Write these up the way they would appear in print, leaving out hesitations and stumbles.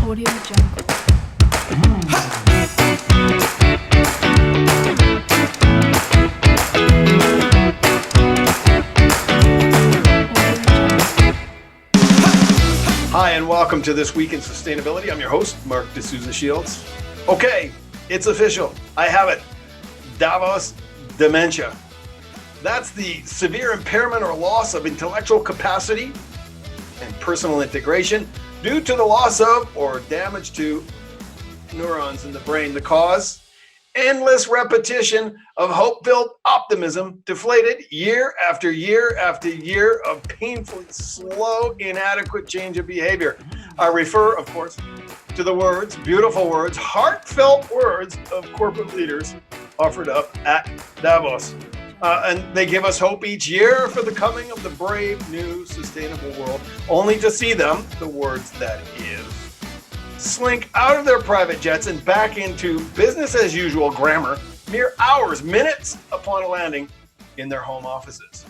Audio Jungle. Hi, and welcome to This Week in Sustainability. I'm your host, Mark D'Souza Shields. Okay, it's official. I have it. Davos Dementia. That's the severe impairment or loss of intellectual capacity and personal integration due to the loss of or damage to neurons in the brain. The cause? Endless repetition of hope-filled optimism, deflated year after year after year of painfully slow, inadequate change of behavior. I refer, of course, to the words, beautiful words, heartfelt words of corporate leaders offered up at Davos. And they give us hope each year for the coming of the brave, new, sustainable world, only to see them, the words that is, slink out of their private jets and back into business as usual grammar mere hours, minutes upon landing in their home offices.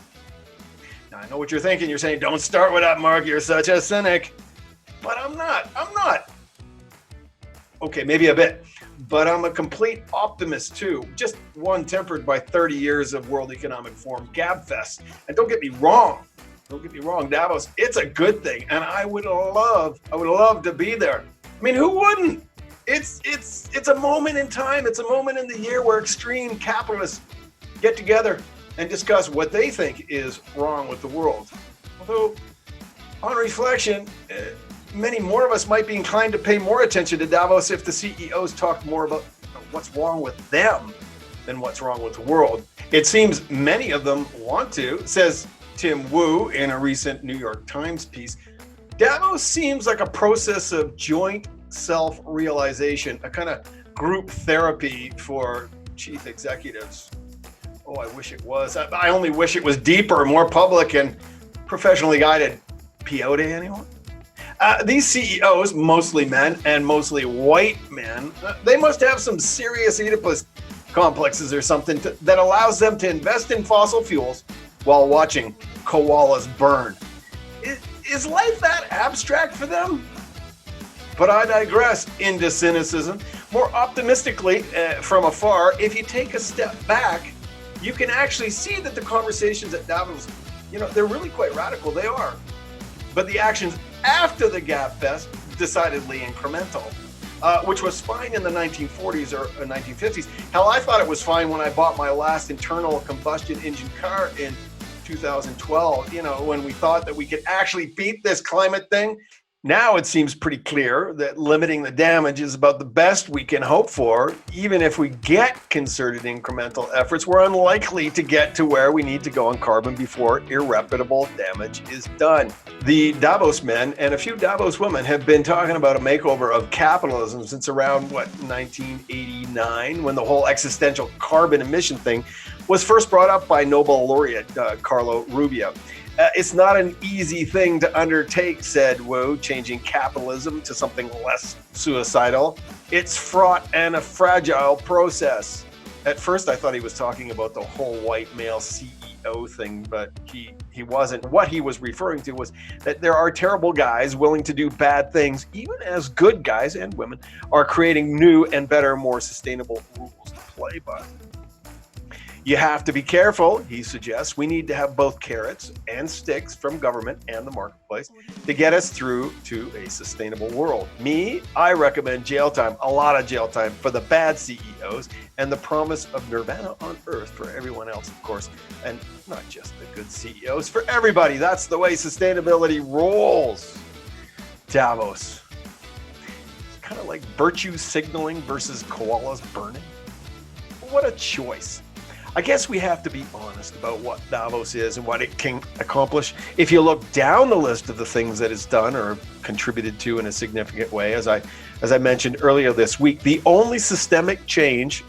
Now, I know what you're thinking. You're saying, don't start with that, Mark. You're such a cynic. But I'm not. Okay, maybe a bit. But I'm a complete optimist too. Just one tempered by 30 years of World Economic Forum GABFest. And don't get me wrong, Davos, it's a good thing. And I would love to be there. I mean, who wouldn't? It's a moment in time. It's a moment in the year where extreme capitalists get together and discuss what they think is wrong with the world. Although, on reflection, many more of us might be inclined to pay more attention to Davos if the CEOs talked more about what's wrong with them than what's wrong with the world. It seems many of them want to, says Tim Wu in a recent New York Times piece. Davos seems like a process of joint self-realization, a kind of group therapy for chief executives. Oh, I wish it was. I only wish it was deeper, more public, and professionally guided. Peyote, anyone? These CEOs, mostly men and mostly white men, they must have some serious Oedipus complexes or something that allows them to invest in fossil fuels while watching koalas burn. Is life that abstract for them? But I digress into cynicism. More optimistically, from afar, if you take a step back, you can actually see that the conversations at Davos, they're really quite radical. They are. But the actions after the GABFest, decidedly incremental, which was fine in the 1940s or 1950s. Hell, I thought it was fine when I bought my last internal combustion engine car in 2012, when we thought that we could actually beat this climate thing. Now it seems pretty clear that limiting the damage is about the best we can hope for. Even if we get concerted incremental efforts, we're unlikely to get to where we need to go on carbon before irreparable damage is done. The Davos men and a few Davos women have been talking about a makeover of capitalism since around, 1989, when the whole existential carbon emission thing was first brought up by Nobel laureate Carlo Rubio. It's not an easy thing to undertake, said Wu, changing capitalism to something less suicidal. It's fraught and a fragile process. At first, I thought he was talking about the whole white male CEO thing, but he wasn't. What he was referring to was that there are terrible guys willing to do bad things, even as good guys and women are creating new and better, more sustainable rules to play by. You have to be careful, he suggests. We need to have both carrots and sticks from government and the marketplace to get us through to a sustainable world. I recommend jail time, a lot of jail time for the bad CEOs and the promise of nirvana on earth for everyone else, of course, and not just the good CEOs, for everybody. That's the way sustainability rolls. Davos. It's kind of like virtue signaling versus koalas burning. What a choice. I guess we have to be honest about what Davos is and what it can accomplish. If you look down the list of the things that it's done or contributed to in a significant way, as I mentioned earlier this week, the only systemic change,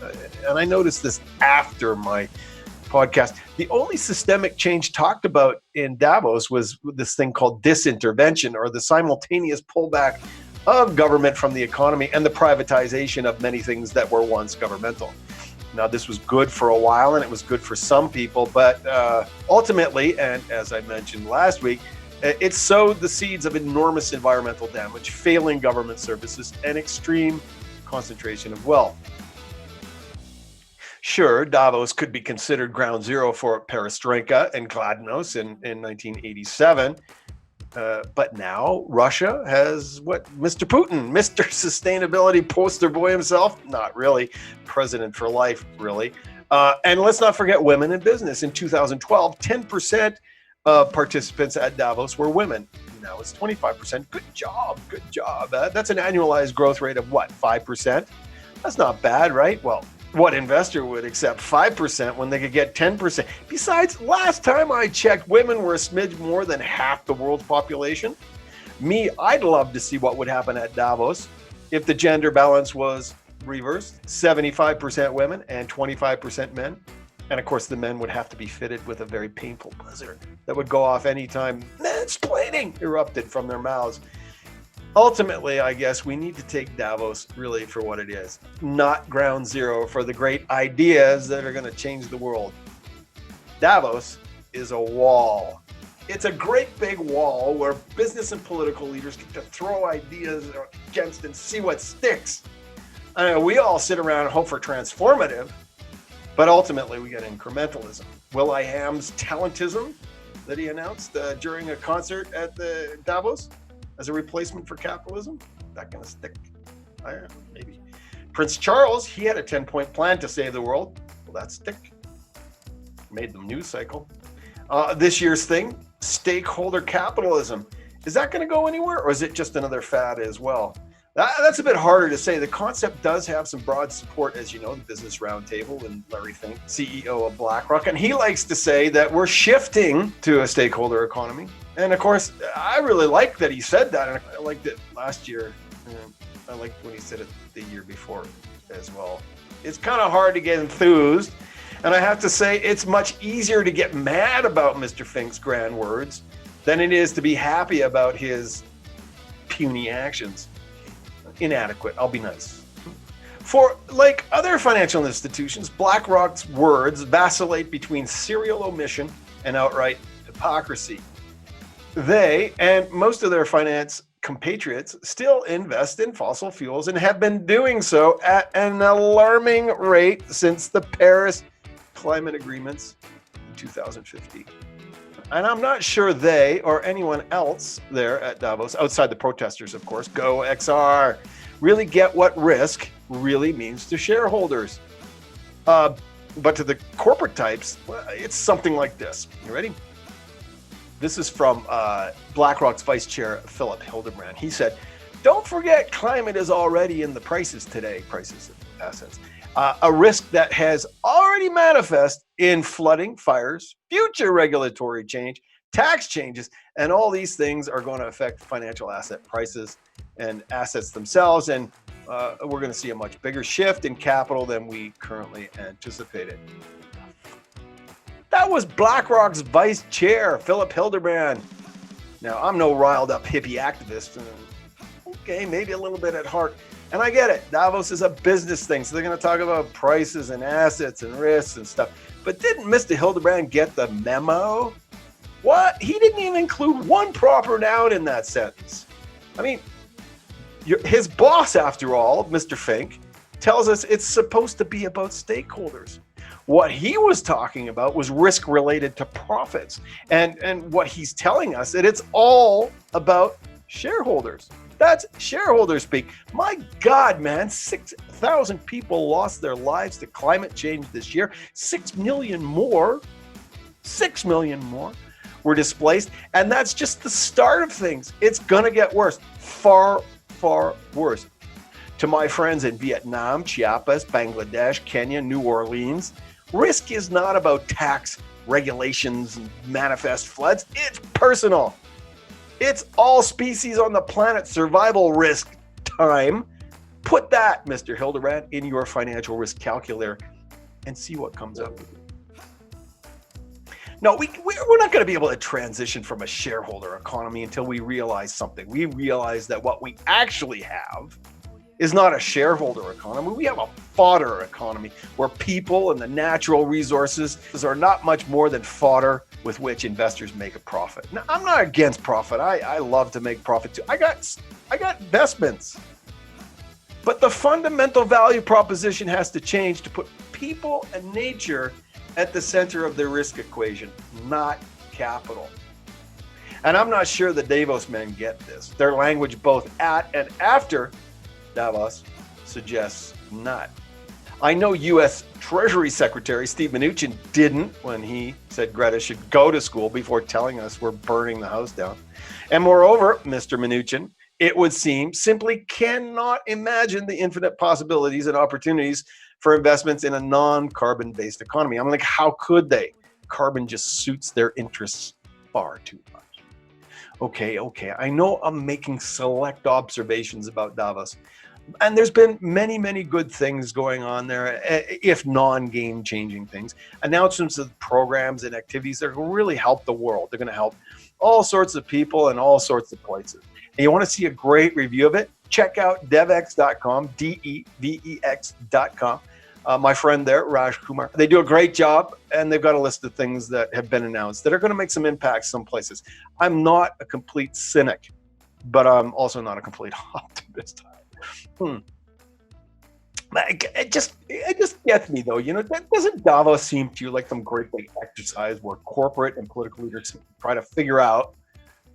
and I noticed this after my podcast, the only systemic change talked about in Davos was this thing called disintervention, or the simultaneous pullback of government from the economy and the privatization of many things that were once governmental. Now, this was good for a while, and it was good for some people, but ultimately, and as I mentioned last week, It sowed the seeds of enormous environmental damage, failing government services, and extreme concentration of wealth. Sure, Davos could be considered ground zero for perestroika and gladnos in 1987. But now Russia has what? Mr. Putin, Mr. Sustainability poster boy himself? Not really. President for life, really. And let's not forget women in business. In 2012, 10% of participants at Davos were women. Now it's 25%. Good job. Good job. That's an annualized growth rate of what? 5%? That's not bad, right? Well, what investor would accept 5% when they could get 10%? Besides, last time I checked, women were a smidge more than half the world's population. I'd love to see what would happen at Davos if the gender balance was reversed, 75% women and 25% men. And of course, the men would have to be fitted with a very painful buzzer that would go off anytime mansplaining erupted from their mouths. Ultimately, I guess we need to take Davos really for what it is, not ground zero for the great ideas that are going to change the world. Davos is a wall. It's a great big wall where business and political leaders get to throw ideas against and see what sticks. I mean, we all sit around and hope for transformative, but ultimately we get incrementalism. Will.i.am's talentism that he announced during a concert at the Davos as a replacement for capitalism, that gonna stick? Maybe. Prince Charles, he had a 10-point plan to save the world. Will that stick? Made the news cycle. This year's thing, stakeholder capitalism. Is that gonna go anywhere, or is it just another fad as well? That's a bit harder to say. The concept does have some broad support, as you know, the Business Roundtable and Larry Fink, CEO of BlackRock, and he likes to say that we're shifting to a stakeholder economy. And of course, I really like that he said that, and I liked it last year. I liked when he said it the year before as well. It's kind of hard to get enthused, and I have to say it's much easier to get mad about Mr. Fink's grand words than it is to be happy about his puny actions. Inadequate, I'll be nice. For like other financial institutions, BlackRock's words vacillate between serial omission and outright hypocrisy. They and most of their finance compatriots still invest in fossil fuels and have been doing so at an alarming rate since the Paris climate agreements in 2015. And I'm not sure they or anyone else there at Davos, outside the protesters, of course, go XR, really get what risk really means to shareholders. But to the corporate types, well, it's something like this. You ready? This is from BlackRock's Vice Chair, Philip Hildebrand. He said, don't forget climate is already in the prices today, prices of assets. A risk that has already manifest in flooding, fires, future regulatory change, tax changes, and all these things are going to affect financial asset prices and assets themselves. And we're going to see a much bigger shift in capital than we currently anticipated. That was BlackRock's Vice Chair, Philip Hildebrand. Now, I'm no riled up hippie activist. Okay, maybe a little bit at heart. And I get it. Davos is a business thing, so they're going to talk about prices and assets and risks and stuff. But didn't Mr. Hildebrand get the memo? What? He didn't even include one proper noun in that sentence. I mean, his boss, after all, Mr. Fink, tells us it's supposed to be about stakeholders. What he was talking about was risk related to profits. And what he's telling us that it's all about shareholders. That's shareholder speak. My God, man, 6,000 people lost their lives to climate change this year. 6 million more were displaced. And that's just the start of things. It's going to get worse, far, far worse. To my friends in Vietnam, Chiapas, Bangladesh, Kenya, New Orleans, risk is not about tax, regulations, and manifest floods. It's personal. It's all species on the planet survival risk time. Put that, Mr. Hildebrand, in your financial risk calculator and see what comes up. No, we're not going to be able to transition from a shareholder economy until we realize something. We realize that what we actually have is not a shareholder economy. We have a fodder economy where people and the natural resources are not much more than fodder with which investors make a profit. Now, I'm not against profit. I love to make profit too. I got investments. But the fundamental value proposition has to change to put people and nature at the center of the risk equation, not capital. And I'm not sure the Davos men get this. Their language both at and after Davos suggests not. I know U.S. Treasury Secretary Steve Mnuchin didn't when he said Greta should go to school before telling us we're burning the house down. And moreover, Mr. Mnuchin, it would seem, simply cannot imagine the infinite possibilities and opportunities for investments in a non-carbon based economy. I'm like, how could they? Carbon just suits their interests far too much. Okay, I know I'm making select observations about Davos, and there's been many good things going on there, if non-game changing things. Announcements of programs and activities that are going to really help the world. They're going to help all sorts of people in all sorts of places. And you want to see a great review of it? Check out devex.com, devex.com. My friend there, Raj Kumar, they do a great job, and they've got a list of things that have been announced that are going to make some impact some places. I'm not a complete cynic, but I'm also not a complete optimist. It just gets me though. Doesn't Davos seem to you like some great big exercise where corporate and political leaders try to figure out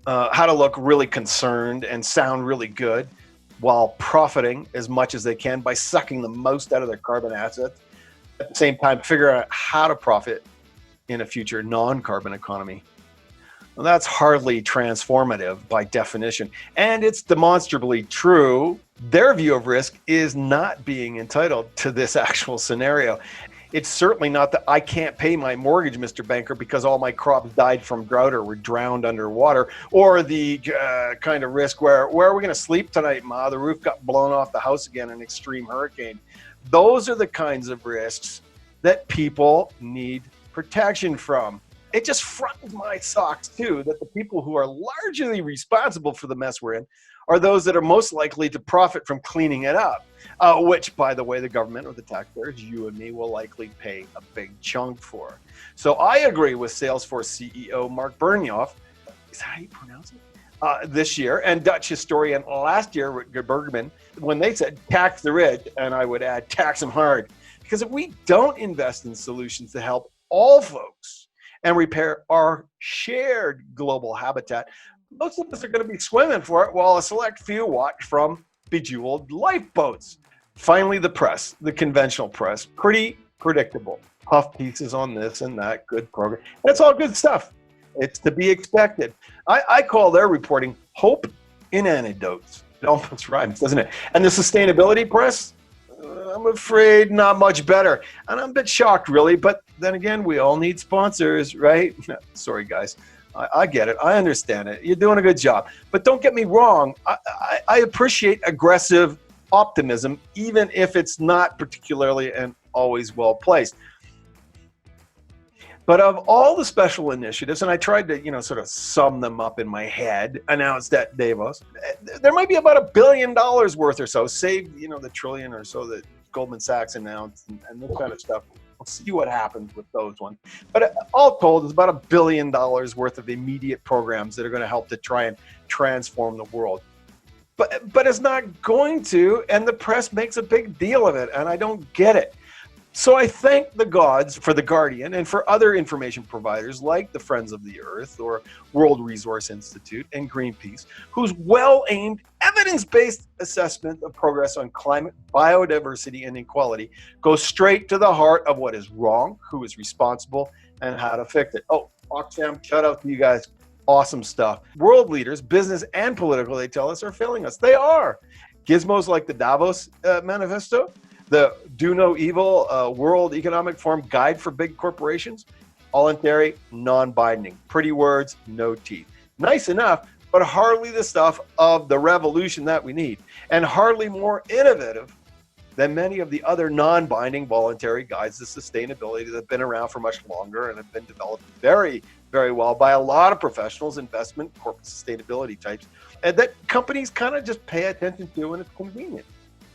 how to look really concerned and sound really good while profiting as much as they can by sucking the most out of their carbon assets, at the same time figure out how to profit in a future non-carbon economy? Well, that's hardly transformative by definition, and it's demonstrably true. Their view of risk is not being entitled to this actual scenario. It's certainly not that I can't pay my mortgage, Mr. Banker, because all my crops died from drought or were drowned underwater, or the kind of risk where are we going to sleep tonight, Ma? The roof got blown off the house again in an extreme hurricane. Those are the kinds of risks that people need protection from. It just frightens my socks, too, that the people who are largely responsible for the mess we're in are those that are most likely to profit from cleaning it up, which, by the way, the government or the taxpayers, you and me, will likely pay a big chunk for. So I agree with Salesforce CEO Mark Benioff, is that how you pronounce it? This year, and Dutch historian last year, Rutger Bergman, when they said tax the rich, and I would add tax them hard. Because if we don't invest in solutions to help all folks and repair our shared global habitat, most of us are going to be swimming for it while a select few watch from bejeweled lifeboats. Finally, the press, the conventional press, pretty predictable. Puff pieces on this and that, good program. That's all good stuff. It's to be expected. I call their reporting hope in anecdotes. It almost rhymes, doesn't it? And the sustainability press, I'm afraid not much better. And I'm a bit shocked, really. But then again, we all need sponsors, right? Sorry, guys. I get it. I understand it. You're doing a good job. But don't get me wrong. I appreciate aggressive optimism, even if it's not particularly and always well placed. But of all the special initiatives, and I tried to, sort of sum them up in my head, announced at Davos, there might be about $1 billion worth or so, save, the trillion or so that Goldman Sachs announced and this kind of stuff. We'll see what happens with those ones. But all told, it's about $1 billion worth of immediate programs that are going to help to try and transform the world. But it's not going to, and the press makes a big deal of it, and I don't get it. So I thank the gods for The Guardian and for other information providers like the Friends of the Earth or World Resource Institute and Greenpeace, whose well-aimed, evidence-based assessment of progress on climate, biodiversity, and equality goes straight to the heart of what is wrong, who is responsible, and how to fix it. Oh, Oxfam, shout out to you guys. Awesome stuff. World leaders, business and political, they tell us, are failing us. They are. Gizmos like the Davos Manifesto, the Do No Evil World Economic Forum Guide for Big Corporations, voluntary, non-binding. Pretty words, no teeth. Nice enough, but hardly the stuff of the revolution that we need, and hardly more innovative than many of the other non-binding voluntary guides to sustainability that have been around for much longer and have been developed very, very well by a lot of professionals, investment, corporate sustainability types, and that companies kind of just pay attention to when it's convenient.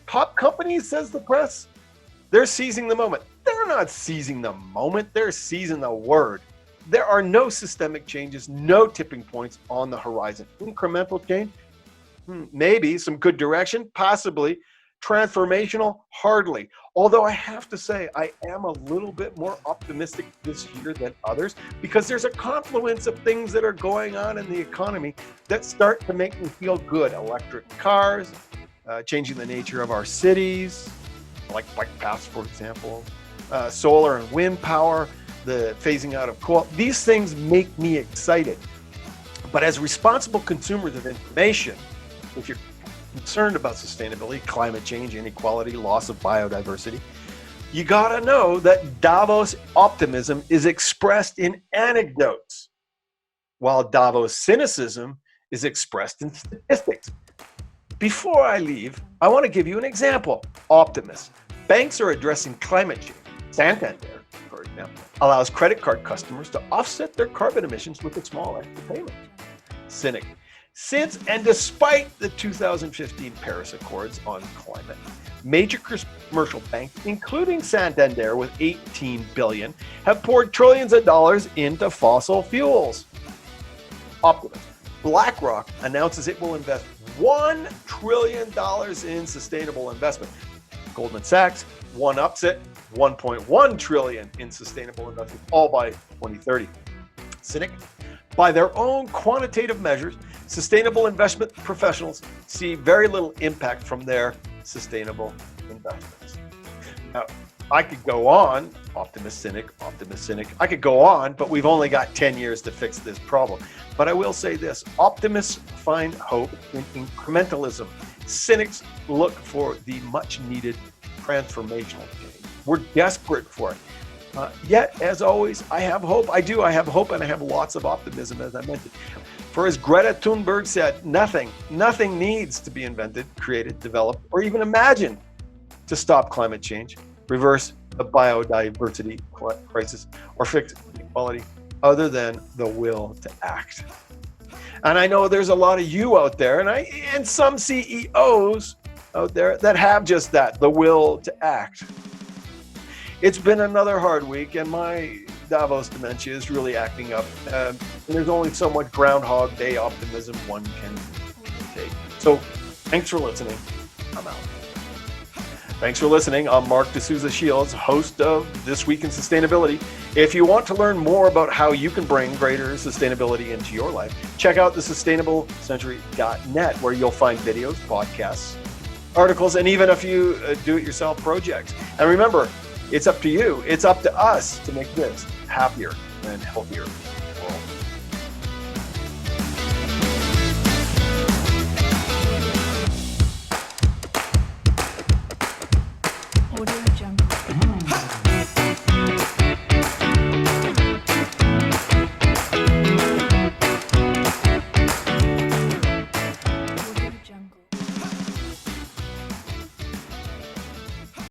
Top companies, says the press, they're seizing the moment. They're not seizing the moment. They're seizing the word. there are no systemic changes, no tipping points on the horizon. Incremental change? Maybe. Some good direction? Possibly. Transformational? Hardly. Although I have to say, I am a little bit more optimistic this year than others because there's a confluence of things that are going on in the economy that start to make me feel good. Electric cars, changing the nature of our cities, like bike paths, for example, solar and wind power, the phasing out of coal. These things make me excited. But as responsible consumers of information, if you're concerned about sustainability, climate change, inequality, loss of biodiversity, you gotta know that Davos optimism is expressed in anecdotes, while Davos cynicism is expressed in statistics. Before I leave, I want to give you an example. Optimist. Banks are addressing climate change. Santander, for example, allows credit card customers to offset their carbon emissions with a small extra payment. Cynic. Since and despite the 2015 Paris Accords on climate, major commercial banks, including Santander with $18 billion, have poured trillions of dollars into fossil fuels. Optimist. BlackRock announces it will invest $1 trillion in sustainable investment. Goldman Sachs one-ups it, $1.1 trillion in sustainable investment, all by 2030. Cynic. By their own quantitative measures, sustainable investment professionals see very little impact from their sustainable investments. Now, I could go on, optimist, cynic. I could go on, but we've only got 10 years to fix this problem. But I will say this, optimists find hope in incrementalism. Cynics look for the much needed transformational change. We're desperate for it. Yet, as always, I have hope. I have hope, and I have lots of optimism, as I mentioned. For as Greta Thunberg said, nothing needs to be invented, created, developed, or even imagined to stop climate change, reverse the biodiversity crisis, or fix inequality, other than the will to act. And I know there's a lot of you out there, and some CEOs out there that have just that, the will to act. It's been another hard week, and my Davos Dementia is really acting up. And there's only so much Groundhog Day optimism one can take. So thanks for listening. I'm out. Thanks for listening. I'm Mark D'Souza Shields, host of This Week in Sustainability. If you want to learn more about how you can bring greater sustainability into your life, check out thesustainablecentury.net, where you'll find videos, podcasts, articles, and even a few do-it-yourself projects. And remember, it's up to you. It's up to us to make this happier and healthier.